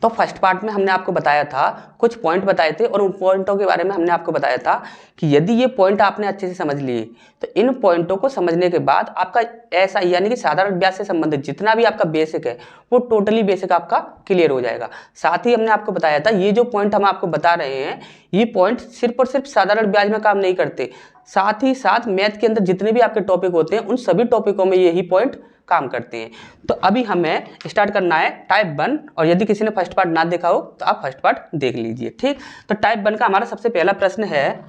तो first part में हमने आपको बताया था, कुछ पॉइंट बताए थे और उन पॉइंटों के बारे में हमने आपको बताया था कि यदि ये पॉइंट आपने अच्छे से समझ लिए तो इन पॉइंटों को समझने के बाद आपका ऐसा यानी कि साधारण ब्याज से संबंधित जितना भी आपका बेसिक है वो टोटली बेसिक आपका क्लियर हो जाएगा। साथ ही हमने आपको बताया था ये जो पॉइंट हम आपको बता रहे हैं ये पॉइंट सिर्फ और सिर्फ साधारण ब्याज में काम नहीं करते, साथ ही साथ मैथ के अंदर जितने भी आपके टॉपिक होते हैं उन सभी टॉपिकों में यही पॉइंट काम करते हैं। तो अभी हमें स्टार्ट करना है टाइप 1 और यदि किसी ने फर्स्ट पार्ट ना देखा हो तो आप फर्स्ट पार्ट देख लीजिए। ठीक, तो टाइप 1 का हमारा सबसे पहला प्रश्न है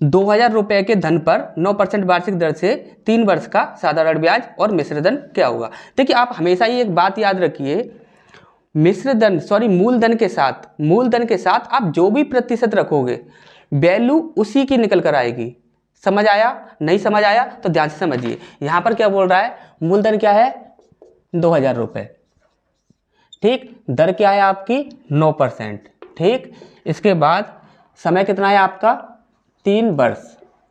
2000 रुपए के धन पर 9% वार्षिक दर से 3 वर्ष का साधारण ब्याज और मिश्र धन क्या होगा। देखिए आप हमेशा ही एक बात याद रखिए, मूलधन के साथ आप जो भी प्रतिशत रखोगे वैल्यू उसी की निकल कर आएगी। समझ आया? नहीं समझ आया तो ध्यान से समझिए। यहां पर क्या बोल रहा है, मूलधन क्या है 2000 रुपए, ठीक, दर क्या है आपकी 9%, ठीक, इसके बाद समय कितना है आपका 3 वर्ष,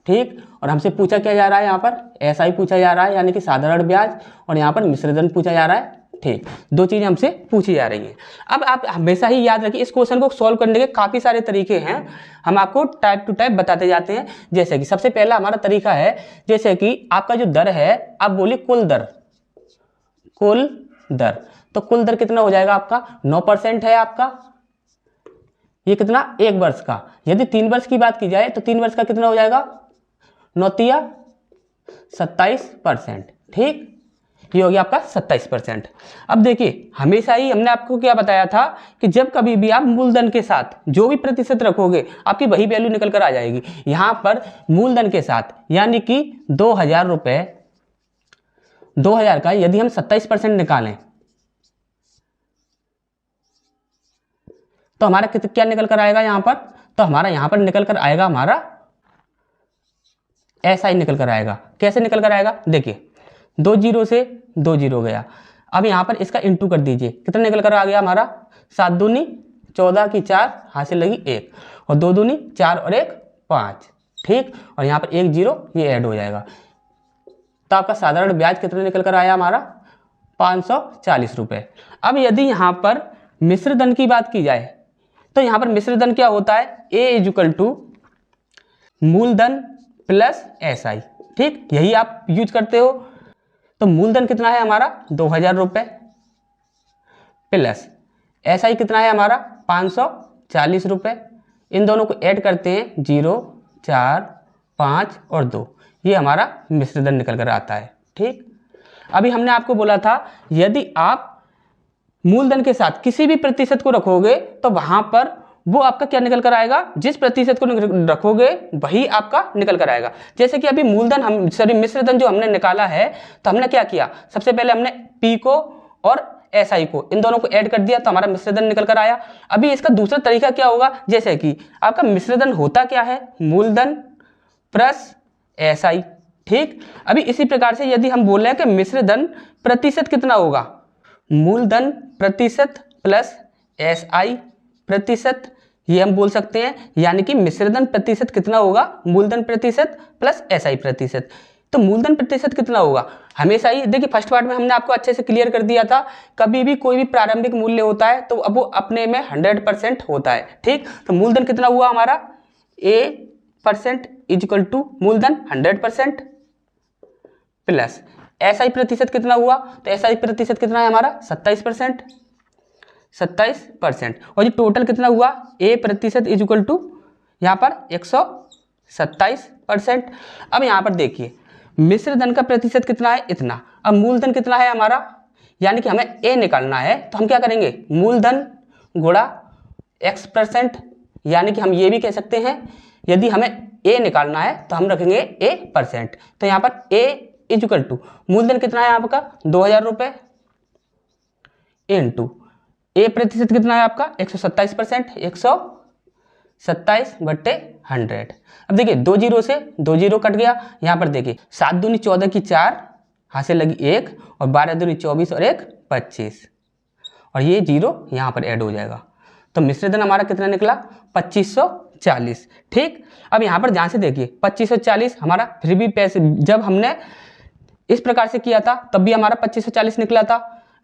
ठीक, और हमसे पूछा क्या जा रहा है यहाँ पर ऐसा ही पूछा जा रहा है यानी कि साधारण ब्याज, और यहाँ पर मिश्रधन पूछा जा रहा है, ठीक, दो चीजें हमसे पूछी जा रही हैं। अब आप हमेशा ही याद रखिए इस क्वेश्चन को सॉल्व करने के काफी सारे तरीके हैं, हम आपको टाइप टू टाइप बताते जाते हैं। जैसे कि सबसे पहला हमारा तरीका है, जैसे कि आपका जो दर है आप बोलिए कुल दर, तो कुल दर कितना हो जाएगा आपका 9% है आपका, ये कितना 1 वर्ष का। यदि 3 वर्ष की बात की जाए तो 3 वर्ष का कितना हो जाएगा 9 27%, ठीक, ये हो गया आपका 27%। अब देखिए हमेशा ही हमने आपको क्या बताया था कि जब कभी भी आप मूलधन के साथ जो भी प्रतिशत रखोगे आपकी वही वैल्यू निकल कर आ जाएगी। यहां पर मूलधन के साथ यानी कि 2000 रुपए, 2000 का यदि हम 27% निकालें तो हमारा क्या निकल कर आएगा यहां पर, तो हमारा यहां पर निकल कर आएगा, हमारा ऐसा ही निकल कर आएगा। कैसे निकल कर आएगा, देखिए 2 जीरो से 2 जीरो गया, अब यहां पर इसका इंटू कर दीजिए, कितना निकल कर आ गया हमारा 7 दूनी 14 की 4 हाथ से लगी 1 और 2 दूनी 4 और 1 5, ठीक, और यहां पर 1 जीरो ये ऐड हो जाएगा। तो आपका साधारण ब्याज कितना निकल कर आया हमारा 540 रुपए। अब यदि यहां पर मिश्रधन की बात की जाए तो यहां पर मिश्रधन क्या होता है, ए इक्वल टू मूलधन प्लस एसआई, ठीक, यही आप यूज करते हो। तो मूलधन कितना है हमारा 2000 रुपए प्लस एसआई कितना है हमारा 540 रुपए, इन दोनों को ऐड करते हैं 0 4 5 और 2, ये हमारा मिश्रधन निकल कर आता है, ठीक। अभी हमने आपको बोला था यदि आप मूलधन के साथ किसी भी प्रतिशत को रखोगे तो वहां पर वो आपका क्या निकल कर आएगा, जिस प्रतिशत को रखोगे वही आपका निकल कर आएगा। जैसे कि अभी मिश्रधन जो हमने निकाला है तो हमने क्या किया, सबसे पहले हमने पी को और एसआई को इन दोनों को ऐड कर दिया तो हमारा मिश्रधन निकल कर आया। अभी इसका दूसरा तरीका क्या होगा, जैसे कि आपका मिश्रधन होता क्या है मूलधन प्लस एसआई, ठीक। अभी इसी प्रकार से यदि हम बोल रहे हैं कि मिश्रधन प्रतिशत कितना होगा, मूलधन प्रतिशत प्लस एसआई प्रतिशत, ये हम बोल सकते हैं, यानी कि मिश्रधन प्रतिशत कितना होगा मूलधन प्रतिशत प्लस एसआई प्रतिशत। तो मूलधन प्रतिशत कितना होगा, हमेशा ही देखिए फर्स्ट पार्ट में हमने आपको अच्छे से क्लियर कर दिया था, कभी भी कोई भी प्रारंभिक मूल्य होता है तो अब वो अपने में 100% होता है, ठीक। तो मूलधन कितना हुआ हमारा A% इक्वल टू मूलधन 100% प्लस एसआई प्रतिशत कितना हुआ, तो एसआई प्रतिशत कितना है हमारा 27%, और ये टोटल कितना हुआ A प्रतिशत इक्वल टू यहाँ पर 127%। अब यहाँ पर देखिए मिश्रधन का प्रतिशत कितना है इतना, अब मूलधन कितना है हमारा, यानी कि हमें A निकालना है तो हम क्या करेंगे मूलधन गुणा X%, यानी कि हम ये भी कह सकते हैं यदि हमें A निकालना है तो हम रखेंगे A%। तो यहाँ पर A इक्वल टू मूलधन कितना है आपका 2000 रुपए इंटू A प्रतिशत कितना है आपका 127%, 127/100। अब देखिए 2 जीरो से 2 जीरो कट गया, यहाँ पर देखिए 7 दूनी 14 की 4 हाथ से लगी 1 और 12 दूनी 24 और 1 25 और ये 0 यहाँ पर ऐड हो जाएगा। तो मिश्रधन हमारा कितना निकला 2540, ठीक। अब यहाँ पर ध्यान से देखिए 2540 हमारा फिर भी पैसे, जब हमने इस प्रकार से किया था तब भी हमारा 2540 निकला था,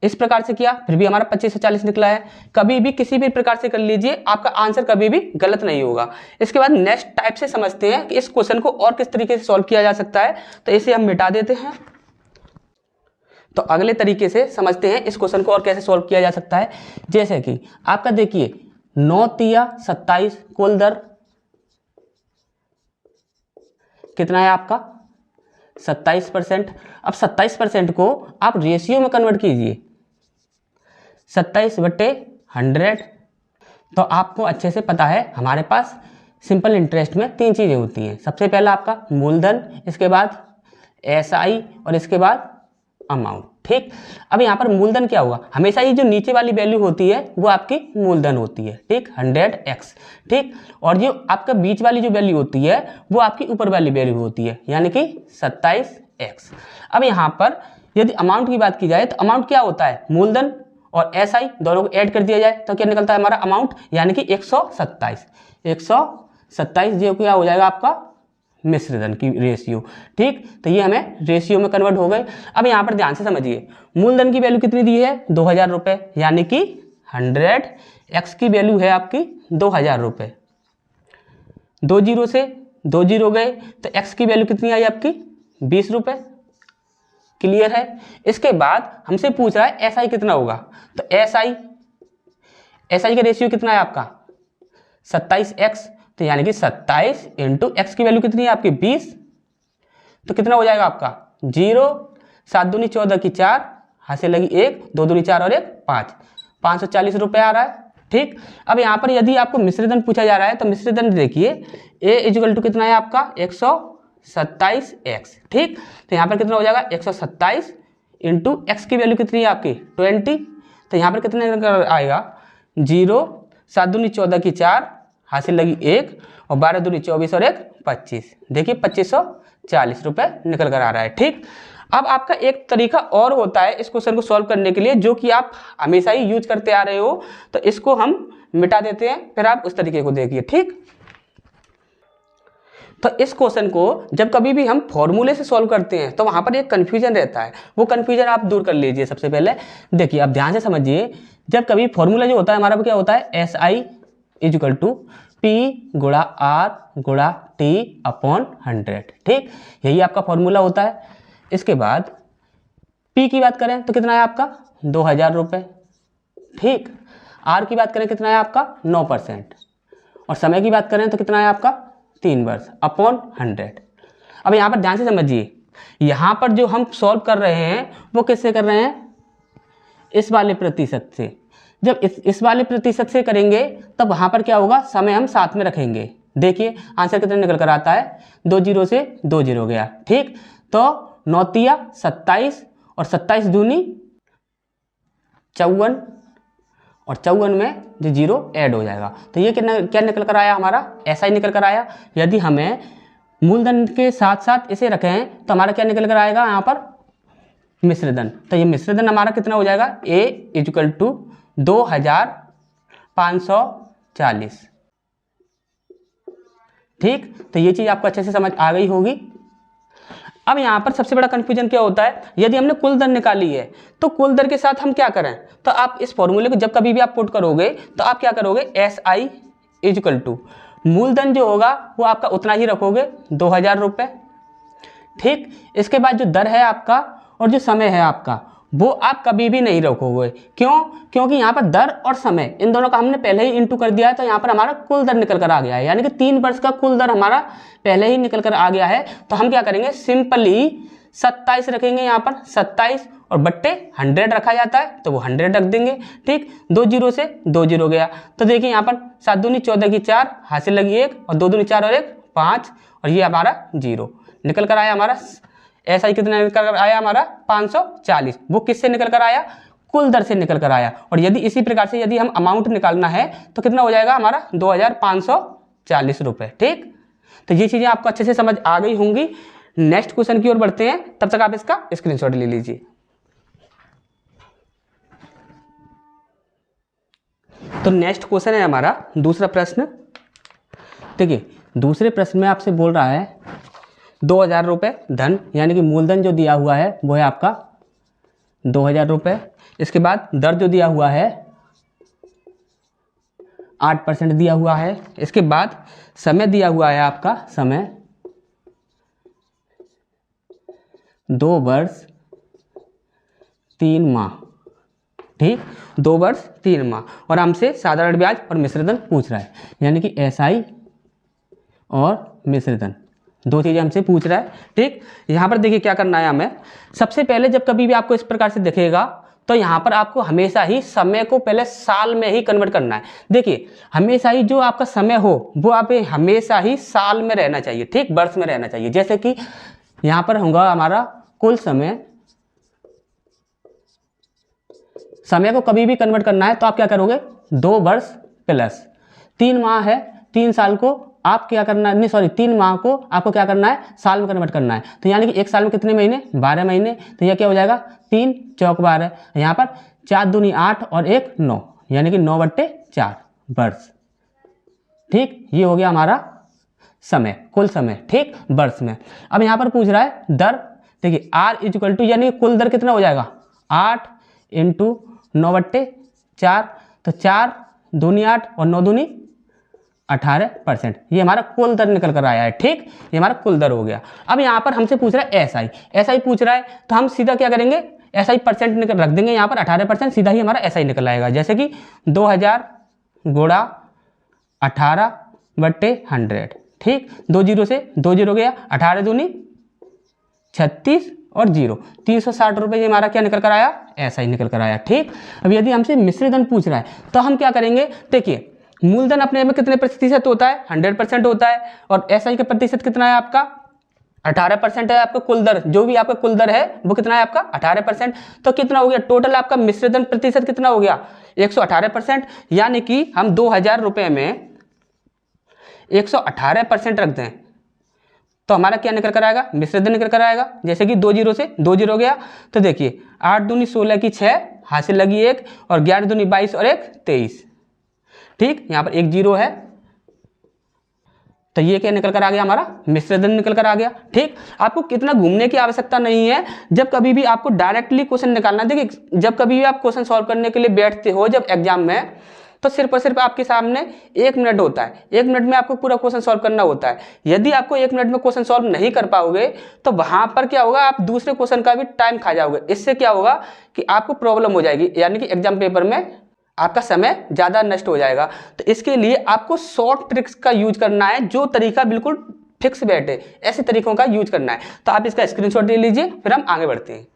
इस प्रकार से किया फिर भी हमारा 2540 निकला है। कभी भी किसी भी प्रकार से कर लीजिए, आपका आंसर कभी भी गलत नहीं होगा। इसके बाद नेक्स्ट टाइप से समझते हैं कि इस क्वेश्चन को और किस तरीके से सॉल्व किया जा सकता है। तो इसे हम मिटा देते हैं। तो अगले तरीके से समझते हैं इस क्वेश्चन को और कैसे सॉल्व किया जा सकता है। जैसे कि आपका देखिए 9 तिया 27, कुल दर कितना है आपका 27%। अब 27% को आप रेशियो में कन्वर्ट कीजिए, 27/100। तो आपको अच्छे से पता है हमारे पास सिंपल इंटरेस्ट में 3 चीज़ें होती हैं। सबसे पहला आपका मूलधन, इसके बाद एसआई और इसके बाद अमाउंट। ठीक, अब यहाँ पर मूलधन क्या होगा, हमेशा ही जो नीचे वाली वैल्यू होती है वो आपकी मूलधन होती है। ठीक, 100x। ठीक, और जो आपका बीच वाली जो वैल्यू होती है वो आपकी ऊपर वाली वैल्यू होती है, यानी कि 27x। अब यहाँ पर यदि अमाउंट की बात की जाए तो अमाउंट क्या होता है, मूलधन और एसआई दोनों को ऐड कर दिया जाए तो क्या निकलता है हमारा अमाउंट, यानी कि 127। 127 जो क्या हो जाएगा आपका मिश्रधन की रेशियो। ठीक, तो ये हमें रेशियो में कन्वर्ट हो गए। अब यहाँ पर ध्यान से समझिए, मूलधन की वैल्यू कितनी दी है 2000 रुपये, यानी कि 100x की वैल्यू है आपकी 2000 रुपये। 2 जीरो से 2 जीरो गए तो x की वैल्यू कितनी आई आपकी 20 रुपये। क्लियर है। इसके बाद हमसे पूछ रहा है एसआई कितना होगा, तो एसआई का रेशियो कितना है आपका 27x, तो यानी कि 27 इंटू एक्स की वैल्यू कितनी है आपकी 20, तो कितना हो जाएगा आपका 0, 7 दूनी 14 की 4, हाथ से लगी 1, 2 दूनी 4 और 1 5, 540 रुपये आ रहा है। ठीक, अब यहाँ पर यदि आपको मिश्रधन पूछा जा रहा है तो मिश्रधन देखिए a इक्वल टू कितना है आपका 127x। ठीक, तो यहाँ पर कितना हो जाएगा 127 इंटू एक्स की वैल्यू कितनी है आपकी 20, तो यहाँ पर कितने आएगा 0, 7 दूनी 14 की 4, हासिल लगी 1 और 12 दूनी 24 और 1 25। देखिए 2540 रुपये निकल कर आ रहा है। ठीक, अब आपका एक तरीका और होता है इस क्वेश्चन को सॉल्व करने के लिए, जो कि आप हमेशा ही यूज करते आ रहे हो, तो इसको हम मिटा देते हैं, फिर आप उस तरीके को देखिए। ठीक, तो इस क्वेश्चन को जब कभी भी हम फॉर्मूले से सॉल्व करते हैं तो वहां पर एक कंफ्यूजन रहता है, वो कंफ्यूजन आप दूर कर लीजिए। सबसे पहले देखिए, आप ध्यान से समझिए, जब कभी फॉर्मूला जो होता है हमारा क्या होता है S I equal to P गुणा R गुणा T अपॉन 100। ठीक, यही आपका फॉर्मूला होता है। इसके बाद P की बात करें तो कितना है आपका 2000 रुपये। ठीक, R की बात करें कितना है आपका 9%, और समय की बात करें तो कितना है आपका 3 वर्ष अपॉन 100। अब यहाँ पर ध्यान से समझिए, यहाँ पर जो हम सॉल्व कर रहे हैं वो किससे कर रहे हैं, इस वाले प्रतिशत से। जब इस वाले प्रतिशत से करेंगे तब वहाँ पर क्या होगा, समय हम साथ में रखेंगे। देखिए आंसर कितना निकल कर आता है, 2 जीरो से 2 जीरो गया। ठीक, तो 9 तिया 27 और 27 दूनी 54, और 54 में जो जीरो ऐड हो जाएगा, तो ये क्या निकल कर आया हमारा ऐसा ही निकल कर आया। यदि हमें मूलधन के साथ साथ इसे रखें तो हमारा क्या निकल कर आएगा यहाँ पर मिश्रधन। तो ये मिश्रधन हमारा कितना हो जाएगा a इक्वल टू 2540। ठीक, तो ये चीज आपको अच्छे से समझ आ गई होगी। अब यहाँ पर सबसे बड़ा कंफ्यूजन क्या होता है, यदि हमने कुल दर निकाली है तो कुल दर के साथ हम क्या करें, तो आप इस फॉर्मूले को जब कभी भी आप पुट करोगे तो आप क्या करोगे एस आई इक्वल टू मूलधन जो होगा वो आपका उतना ही रखोगे 2000 रुपये। ठीक, इसके बाद जो दर है आपका और जो समय है आपका वो आप कभी भी नहीं रखोगे। क्यों, क्योंकि यहाँ पर दर और समय इन दोनों का हमने पहले ही इंटू कर दिया है, तो यहाँ पर हमारा कुल दर निकल कर आ गया है, यानी कि 3 वर्ष का कुल दर हमारा पहले ही निकल कर आ गया है। तो हम क्या करेंगे, सिंपली 27 रखेंगे, यहाँ पर 27 और बट्टे 100 रखा जाता है तो वो 100 रख देंगे। ठीक, 2 जीरो से 2 जीरो गया, तो देखिए यहाँ पर 7 दूनी 14 की 4, हासिल लगी 1 और 2 दूनी 4 और 1 5, और ये हमारा 0 निकल कर आया। हमारा ऐसा ही कितना निकल कर आया हमारा 540। वो किससे निकल कर आया, कुल दर से निकल कर आया। और यदि इसी प्रकार से यदि हम अमाउंट निकालना है तो कितना हो जाएगा हमारा 2540 रुपये। ठीक, तो ये चीज़ें आपको अच्छे से समझ आ गई होंगी। नेक्स्ट क्वेश्चन की ओर बढ़ते हैं, तब तक आप इसका स्क्रीनशॉट ले लीजिए। तो नेक्स्ट क्वेश्चन है हमारा दूसरा प्रश्न। देखिए दूसरे प्रश्न में आपसे बोल रहा है 2000 रुपये धन, यानी कि मूलधन जो दिया हुआ है वो है आपका 2,000 रुपये। इसके बाद दर जो दिया हुआ है 8% दिया हुआ है। इसके बाद समय दिया हुआ है आपका, समय 2 वर्ष 3 माह, ठीक, 2 वर्ष 3 माह। और हमसे साधारण ब्याज और मिश्रधन पूछ रहा है, यानी कि एसआई और मिश्रधन, 2 चीज़ें हमसे पूछ रहा है, ठीक। यहाँ पर देखिए क्या करना है हमें। सबसे पहले जब कभी भी आपको इस प्रकार से दिखेगा तो यहाँ पर आपको हमेशा ही समय को पहले साल में ही कन्वर्ट करना है। देखिए हमेशा ही जो आपका समय हो वो आप हमेशा ही साल में रहना चाहिए, ठीक, वर्ष में रहना चाहिए। जैसे कि यहाँ पर होगा हमारा कुल समय, समय को कभी भी कन्वर्ट करना है तो आप क्या करोगे, 2 वर्ष प्लस 3 माह है, 3 साल को आप क्या करना है, नहीं सॉरी 3 माह को आपको क्या करना है, साल में कन्वर्ट करना है। तो यानी कि एक साल में कितने महीने, 12 महीने। तो यह क्या हो जाएगा, 3 चौक 12, यहाँ पर 4 दूनी 8 और 1 9, यानी कि 9/4 वर्ष, ठीक। ये हो गया हमारा समय, कुल समय, ठीक, वर्ष में। अब यहाँ पर पूछ रहा है दर। देखिए R = यानी कुल दर कितना हो जाएगा, 8 × 9/4, तो 4 दूनी 8 और 9 दूनी 18%। ये हमारा कुल दर निकल कर आया है, ठीक, ये हमारा कुल दर हो गया। अब यहाँ पर हमसे पूछ रहा है एसआई, एसआई पूछ रहा है तो हम सीधा क्या करेंगे, एसआई परसेंट निकल रख देंगे यहाँ पर 18%, सीधा ही हमारा एसआई निकल आएगा। जैसे कि 2000 × 18/100, ठीक, 2 जीरो से 2 जीरो गया, 18 दूनी 36 और 0, 360 रुपये ये हमारा क्या निकल कर आया, एसआई निकल कर आया, ठीक। अब यदि हमसे मिश्रधन पूछ रहा है तो हम क्या करेंगे, देखिए मूलधन अपने में कितने प्रतिशत होता है, 100% होता है, और एसआई का प्रतिशत कितना है आपका, 18% है। आपका कुल दर, जो भी आपका कुल दर है वो कितना है आपका, 18%। तो कितना हो गया टोटल आपका मिश्रधन प्रतिशत कितना हो गया, 118%। यानी कि हम 2000 रुपये में 118% रख दें तो हमारा क्या निकल कर आएगा, मिश्रधन निकल कर आएगा। जैसे कि 2 जीरो से 2 जीरो गया, तो देखिए 8 दूनी 16 की 6, हासिल लगी 1, और 11 दूनी 22 और 1 23, ठीक, यहाँ पर 1 जीरो है, तो ये क्या निकल कर आ गया, हमारा मिश्रधन निकल कर आ गया, ठीक। आपको कितना घूमने की आवश्यकता नहीं है, जब कभी भी आपको डायरेक्टली क्वेश्चन निकालना। देखिए जब कभी भी आप क्वेश्चन सॉल्व करने के लिए बैठते हो जब एग्जाम में, तो सिर्फ और सिर्फ आपके सामने 1 मिनट होता है, 1 मिनट में आपको पूरा क्वेश्चन सॉल्व करना होता है। यदि आपको 1 मिनट में क्वेश्चन सॉल्व नहीं कर पाओगे तो वहां पर क्या होगा, आप दूसरे क्वेश्चन का भी टाइम खा जाओगे। इससे क्या होगा कि आपको प्रॉब्लम हो जाएगी, यानी कि एग्जाम पेपर में आपका समय ज़्यादा नष्ट हो जाएगा। तो इसके लिए आपको शॉर्ट ट्रिक्स का यूज करना है, जो तरीका बिल्कुल फिक्स बैठे, ऐसे तरीकों का यूज करना है। तो आप इसका स्क्रीनशॉट ले लीजिए, फिर हम आगे बढ़ते हैं।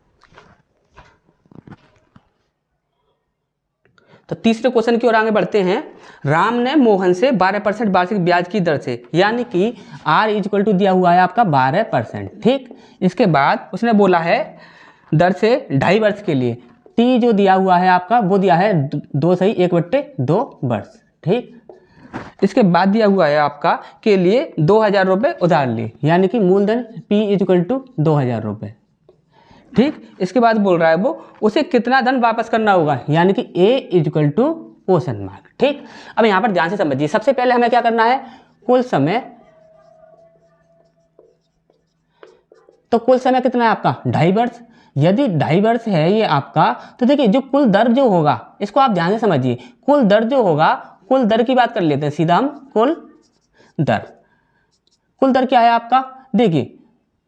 तो तीसरे क्वेश्चन की ओर आगे बढ़ते हैं। राम ने मोहन से 12% वार्षिक ब्याज की दर से, यानी कि R = दिया हुआ है आपका 12%, ठीक। इसके बाद उसने बोला है दर से 2.5 वर्ष के लिए, T जो दिया हुआ है आपका वो दिया है 2 सही 1/2 वर्ष, ठीक। इसके बाद दिया हुआ है आपका के लिए 2000 रुपये उधार लिए, यानी कि मूलधन P = 2000 रुपये, ठीक। इसके बाद बोल रहा है वो उसे कितना धन वापस करना होगा, यानी कि A = , ठीक। अब यहाँ पर ध्यान से समझिए, सबसे पहले हमें क्या करना है, कुल समय, तो कुल समय कितना है आपका 2.5 वर्ष। यदि 2.5 वर्ष है ये आपका, तो देखिए जो कुल दर जो होगा, इसको आप ध्यान से समझिए, कुल दर जो होगा, कुल दर की बात कर लेते हैं सीधा हम, कुल दर, कुल दर क्या है आपका, देखिए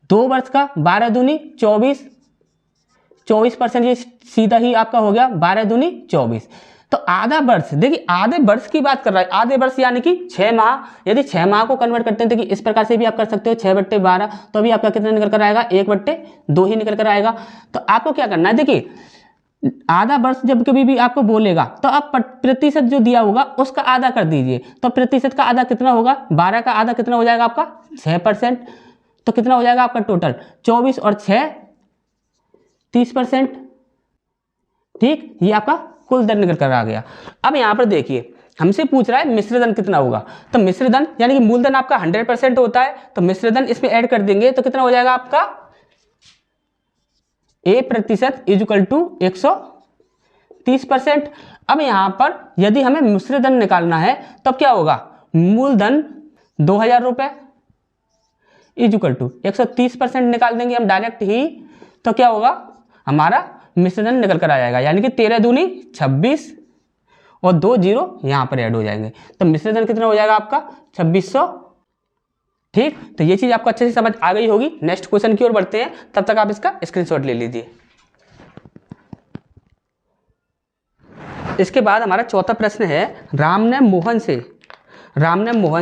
2 वर्ष का 12 दूनी 24%, ये सीधा ही आपका हो गया 12 दूनी 24। तो आधा वर्ष, देखिए आधे वर्ष की बात कर रहा है, आधे वर्ष यानी कि 6 माह। यदि 6 माह को कन्वर्ट करते हैं, देखिए इस प्रकार से भी आप कर सकते हो, 6/12, तो अभी आपका कितना निकल कर आएगा, 1/2 ही निकल कर आएगा। तो आपको क्या करना है, देखिए आधा वर्ष जब कभी भी आपको बोलेगा तो आप प्रतिशत जो दिया होगा उसका आधा कर दीजिए। तो प्रतिशत का आधा कितना होगा, 12 का आधा कितना हो जाएगा आपका 6%। तो कितना हो जाएगा आपका टोटल 24 और 6 30%, ठीक। ये आपका कुल दर निकल कर आ गया। अब यहाँ पर देखिए हमसे पूछ रहा है मिश्रधन कितना होगा। तो मिश्रधन यानी कि मूलधन आपका 100% होता है, तो मिश्रधन इसमें ऐड कर देंगे तो कितना हो जाएगा आपका A% = 130%। अब यहाँ पर यदि हमें मिश्रधन निकालना है तब क्या होगा, मूलधन 2000 रुपये = 130% निकाल देंगे हम डायरेक्ट ही, तो क्या होगा हमारा मिश्रधन निकल कर आ जाएगा, यानी कि 13 दूनी 26 और 2 जीरो यहाँ पर ऐड हो जाएंगे, तो मिश्रधन कितना हो जाएगा आपका 2600। ठीक, तो ये चीज़ आपको अच्छे से समझ आ गई होगी। नेक्स्ट क्वेश्चन की ओर बढ़ते हैं, तब तक आप इसका स्क्रीनशॉट ले लीजिए। इसके बाद हमारा चौथा प्रश्न है, राम ने मोहन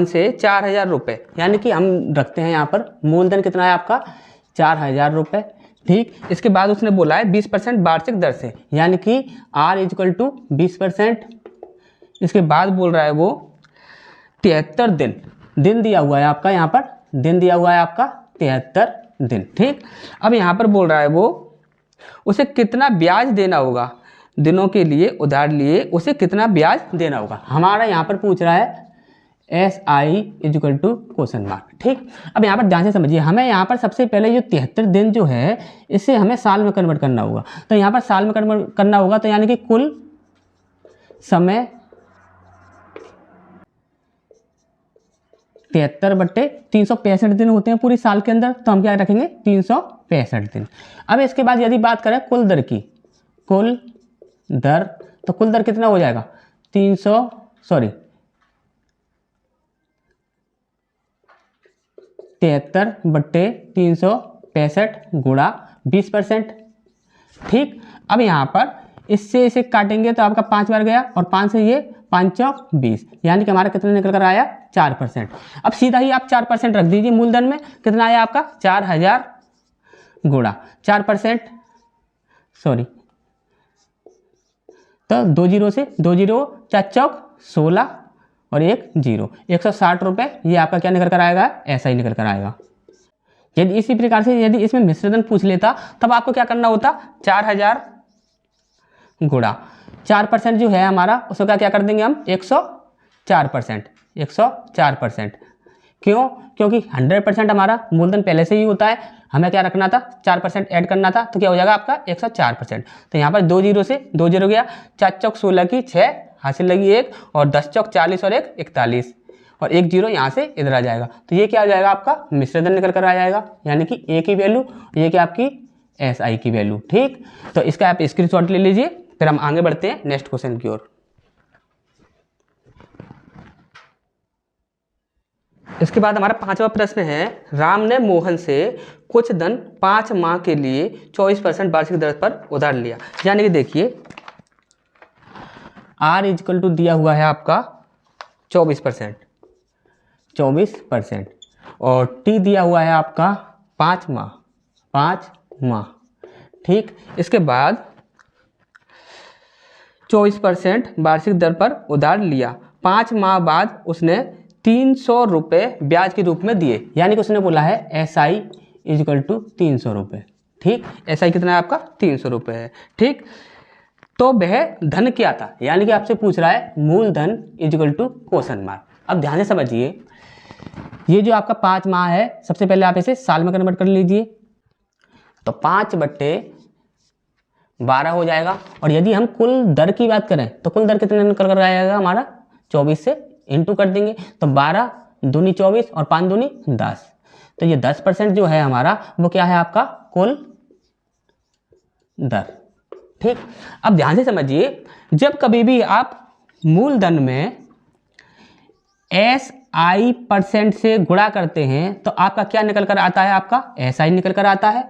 से 4000 रुपये, यानी कि हम रखते हैं यहाँ पर मूलधन कितना है आपका 4000 रुपये। ठीक, इसके बाद उसने बोला है 20% वार्षिक दर से, यानी कि R = 20%। इसके बाद बोल रहा है वो 73 दिन दिया हुआ है आपका, यहाँ पर दिन दिया हुआ है आपका 73 दिन। ठीक, अब यहाँ पर बोल रहा है वो उसे कितना ब्याज देना होगा, दिनों के लिए उधार लिए उसे कितना ब्याज देना होगा। हमारा यहाँ पर पूछ रहा है SI = ? ठीक, अब यहाँ पर ध्यान से समझिए, हमें यहाँ पर सबसे पहले जो 73 दिन जो है इसे हमें साल में कन्वर्ट करना होगा। तो यहाँ पर साल में कन्वर्ट करना होगा, तो यानी कि कुल समय 73/365 दिन होते हैं पूरी साल के अंदर, तो हम क्या रखेंगे 365 दिन। अब इसके बाद यदि बात करें कुल दर की, कुल दर, तो कुल दर कितना हो जाएगा 73/365 गुणा 20%। ठीक, अब यहाँ पर इससे इसे काटेंगे तो आपका 5 बार गया, और 5 से ये 5 चौक 20, यानी कि हमारा कितना निकल कर आया 4%। अब सीधा ही आप 4% रख दीजिए, मूलधन में कितना आया आपका 4000 गुणा 4%, तो 2 जीरो से 2 जीरो 4 चौक 16 और 1 जीरो, 160 रुपये, ये आपका क्या निकल कर आएगा ऐसा ही निकल कर आएगा। यदि इसी प्रकार से यदि इसमें मिश्रधन पूछ लेता तब आपको क्या करना होता, 4000 गुणा 4% जो है हमारा, उसका क्या कर देंगे हम 104%। क्यों? क्योंकि 100% हमारा मूलधन पहले से ही होता है, हमें क्या रखना था 4% ऐड करना था, तो क्या हो जाएगा आपका 104%। तो यहाँ पर 2 जीरो से 2 जीरो गया, 4 चौक 16 की 6 हासिल लगी 1, और 10 चौक 40 और 1 41, और 1 जीरो यहाँ से इधर आ जाएगा, तो ये क्या आ जाएगा आपका मिश्रधन निकल कर आ जाएगा, यानी कि A की वैल्यू, ये क्या आपकी SI की वैल्यू। ठीक, तो इसका आप स्क्रीनशॉट ले लीजिए, फिर हम आगे बढ़ते हैं नेक्स्ट क्वेश्चन की ओर। इसके बाद हमारा 5वां प्रश्न है, राम ने मोहन से कुछ धन 5 माह के लिए 24% वार्षिक दर पर उधार लिया। यानी कि देखिए R = दिया हुआ है आपका 24%, और T दिया हुआ है आपका 5 माह। ठीक, इसके बाद 24% वार्षिक दर पर उधार लिया, 5 माह बाद उसने 300 रुपये ब्याज के रूप में दिए, यानी कि उसने बोला है SI = 300 रुपये। ठीक, SI कितना है आपका 300 रुपये है। ठीक, तो वह धन क्या था, यानी कि आपसे पूछ रहा है मूलधन = ? अब ध्यान से समझिए, ये जो आपका 5 माह है, सबसे पहले आप इसे साल में कन्वर्ट कर लीजिए, तो 5/12 हो जाएगा। और यदि हम कुल दर की बात करें तो कुल दर कितने निकल कर आएगा हमारा 24 से इंटू कर देंगे, तो 12 दूनी 24 और 5 दूनी 10, तो ये 10% जो है हमारा वो क्या है आपका कुल दर। ठीक, अब ध्यान से समझिए, जब कभी भी आप मूलधन में SI% से गुणा करते हैं तो आपका क्या निकल कर आता है, आपका SI निकल कर आता है।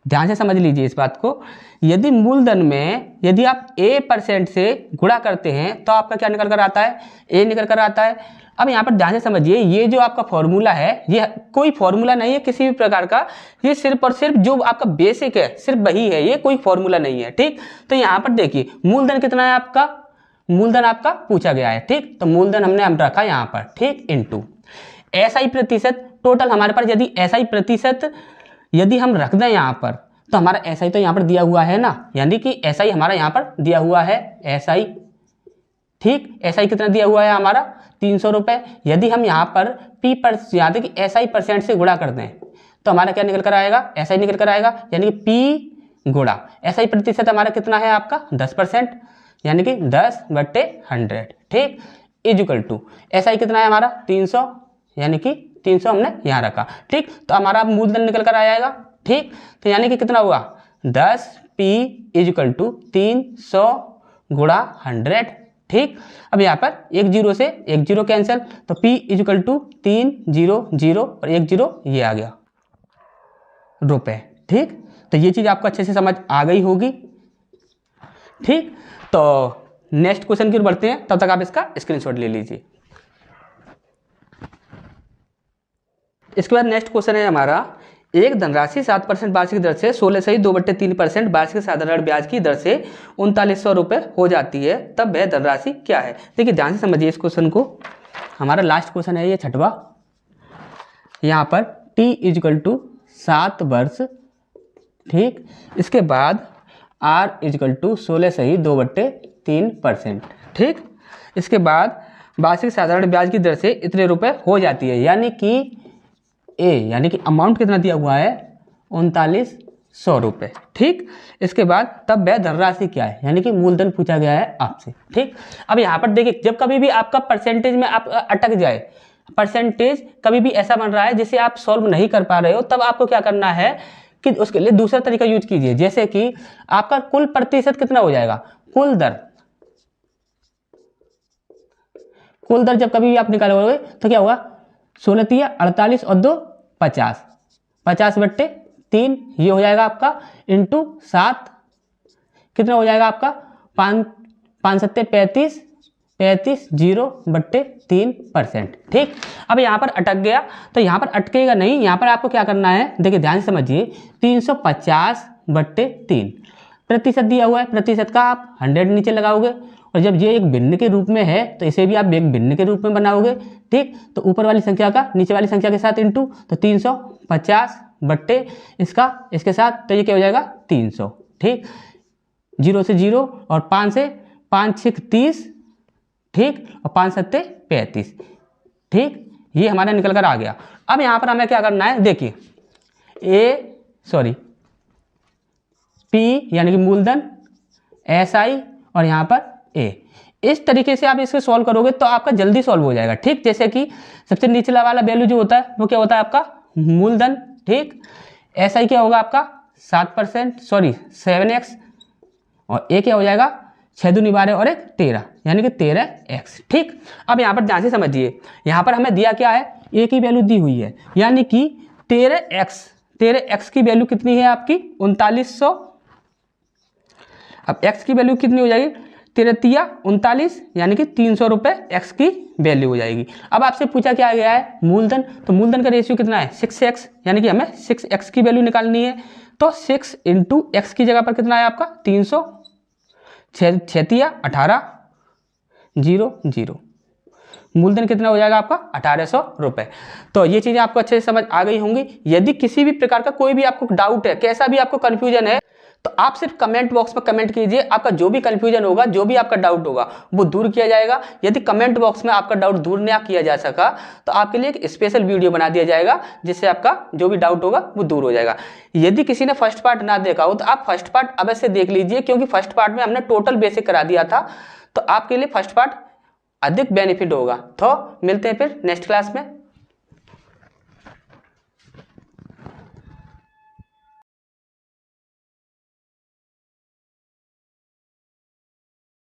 ध्यान से समझ लीजिए इस बात को, यदि मूलधन में यदि आप A% से गुणा करते हैं तो आपका क्या निकल कर आता है A निकल कर आता है। अब यहाँ पर ध्यान से समझिए, ये जो आपका फॉर्मूला है ये कोई फॉर्मूला नहीं है किसी भी प्रकार का, ये सिर्फ और सिर्फ जो आपका बेसिक है सिर्फ वही है, ये कोई फॉर्मूला नहीं है। ठीक, तो यहाँ पर देखिए मूलधन कितना है आपका, मूलधन आपका पूछा गया है। ठीक, तो मूलधन हम रखा यहाँ पर, ठीक, इनटू SI प्रतिशत, टोटल हमारे पास यदि SI प्रतिशत यदि हम रख दें यहाँ पर, तो हमारा SI तो यहाँ पर दिया हुआ है ना, यानी कि SI हमारा यहाँ पर दिया हुआ है SI। ठीक, SI कितना दिया हुआ है हमारा 300 रुपये। यदि हम यहाँ पर यहाँ तक कि SI% से गुणा कर दें तो हमारा क्या निकल कर आएगा, SI निकल कर आएगा, यानी कि P गुणा SI प्रतिशत हमारा कितना है आपका 10%, यानी कि 10/100। ठीक, = SI कितना है हमारा 300, यानी कि 300 हमने यहाँ रखा। ठीक, तो हमारा मूलधन निकल कर आ जाएगा। ठीक, तो यानी कि कितना हुआ 10 P इज इक्वल टू 300 गुणा 100। ठीक, अब यहाँ पर एक जीरो से एक जीरो कैंसिल, तो P इज इक्वल टू 300 और एक जीरो ये आ गया रुपए। ठीक, तो ये चीज़ आपको अच्छे से समझ आ गई होगी। ठीक, तो नेक्स्ट क्वेश्चन की ओर बढ़ते हैं, तब तक आप इसका स्क्रीनशॉट ले लीजिए। इसके बाद नेक्स्ट क्वेश्चन है हमारा, एक धनराशि 7% वार्षिक दर से 16.2/3% वार्षिक साधारण ब्याज की दर से 3900 रुपये हो जाती है, तब वह धनराशि क्या है। देखिए ध्यान से समझिए इस क्वेश्चन को। हमारा लास्ट क्वेश्चन है ये छठवा। यहाँ पर t इज इक्वल टू 7 वर्ष। ठीक, इसके बाद r इज इक्वल टू 16.2/3%। ठीक, इसके बाद वार्षिक साधारण ब्याज की दर से इतने रुपए हो जाती है, यानी कि यानी कि अमाउंट कितना दिया हुआ है 3900 रुपये। ठीक, इसके बाद तब वह धनराशि क्या है, यानी कि मूलधन पूछा गया है आपसे। ठीक, अब यहाँ पर देखिए जब कभी भी आपका परसेंटेज में आप अटक जाए, परसेंटेज कभी भी ऐसा बन रहा है जिसे आप सॉल्व नहीं कर पा रहे हो, तब आपको क्या करना है कि उसके लिए दूसरा तरीका यूज कीजिए। जैसे कि आपका कुल प्रतिशत कितना हो जाएगा, कुल दर जब कभी भी आप निकालोगे तो क्या होगा, 16 48 और 2 50, 50/3 ये हो जाएगा आपका, इंटू 7 कितना हो जाएगा आपका 5 7 35 0/3%। ठीक, अब यहाँ पर अटक गया तो यहाँ पर अटकेगा नहीं, यहाँ पर आपको क्या करना है, देखिए ध्यान से समझिए, 350/3 प्रतिशत दिया हुआ है, प्रतिशत का आप 100 नीचे लगाओगे, और जब ये एक भिन्न के रूप में है तो इसे भी आप एक भिन्न के रूप में बनाओगे। ठीक, तो ऊपर वाली संख्या का नीचे वाली संख्या के साथ इंटू, तो 350 बट्टे इसके साथ, तो ये क्या हो जाएगा 300। ठीक, 0 से 0 और 5 से 5 6 30। ठीक, और 5 7 35। ठीक, ये हमारा निकल कर आ गया। अब यहाँ पर हमें क्या करना है, देखिए P यानी कि मूलधन, SI और यहाँ पर A, इस तरीके से आप इसको सॉल्व करोगे तो आपका जल्दी सॉल्व हो जाएगा। ठीक, जैसे कि सबसे निचला वाला वैल्यू जो होता है वो क्या होता है आपका मूलधन। ठीक, SI क्या होगा आपका 7x, और A क्या हो जाएगा 6 दूनी 12 और 1 13, यानी कि 13x। ठीक, अब यहाँ पर ध्यान से समझिए, यहाँ पर हमें दिया क्या है, A की वैल्यू दी हुई है, यानी कि 13x की वैल्यू कितनी है आपकी 3900। अब x की वैल्यू कितनी हो जाएगी 39 यानी कि 300 रुपये x की वैल्यू हो जाएगी। अब आपसे पूछा क्या गया है मूलधन, तो मूलधन का रेशियो कितना है 6x, यानी कि हमें 6x की वैल्यू निकालनी है। तो 6 इंटू एक्स की जगह पर कितना है आपका 300, 6 18 0 0, मूलधन कितना हो जाएगा आपका 1800 रुपये। तो ये चीज़ें आपको अच्छे से समझ आ गई होंगी। यदि किसी भी प्रकार का कोई भी आपको डाउट है, कैसा भी आपको कन्फ्यूजन है, तो आप सिर्फ कमेंट बॉक्स में कमेंट कीजिए। आपका जो भी कंफ्यूजन होगा, जो भी आपका डाउट होगा वो दूर किया जाएगा। यदि कमेंट बॉक्स में आपका डाउट दूर ना किया जा सका तो आपके लिए एक स्पेशल वीडियो बना दिया जाएगा, जिससे आपका जो भी डाउट होगा वो दूर हो जाएगा। यदि किसी ने फर्स्ट पार्ट ना देखा हो तो आप फर्स्ट पार्ट अवश्य देख लीजिए, क्योंकि फर्स्ट पार्ट में हमने टोटल बेसिक करा दिया था, तो आपके लिए फर्स्ट पार्ट अधिक बेनिफिट होगा। तो मिलते हैं फिर नेक्स्ट क्लास में।